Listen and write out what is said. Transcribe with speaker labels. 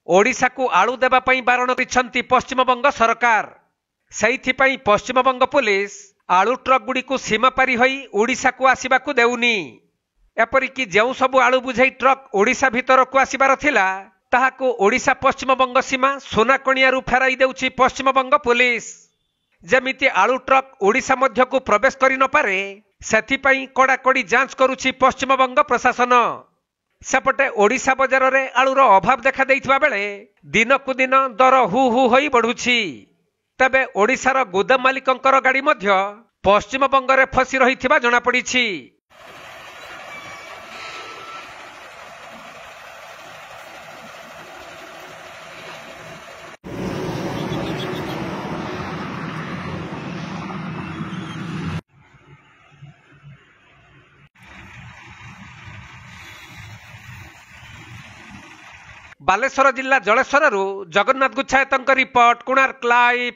Speaker 1: ओडिशा को आलू देवा पई बारण करिसेंती पश्चिमबंग सरकार। सेइथिपई पश्चिमबंग पुलिस आलू ट्रक गुडी को सीमा पारी होई ओडिशा को आसिबाकू देउनी। एपरिकी जेउ सबु आलू बुझाई ट्रक ओडिशा भितर को आसिबार थिला ताहाको ओडिशा पश्चिमबंग सीमा सोनाकणियारू फेराई देउछि पश्चिमबंग पुलिस। जेमिति आलू ट्रक ओडिशा मध्य को प्रवेश करि न पारे सेथिपई कड़ाकड़ी जांच करुछि पश्चिमबंग प्रशासन। सेपटे ओडिशा बजार रे आलूर अभाव देखा देइथिबा बेले दिनकु दिन दर हु हु होई बढ़ुछि। तबे ओडिशार गोदाम मालिकंकर गाड़ी मध्य पश्चिमबंग रे फसी रहिथिबा जणा पड़िछि। बालेश्वर जिला जलेश्वर जगन्नाथ गुच्छायतଙ୍କ रिपोर्ट कोणार्क लाइव।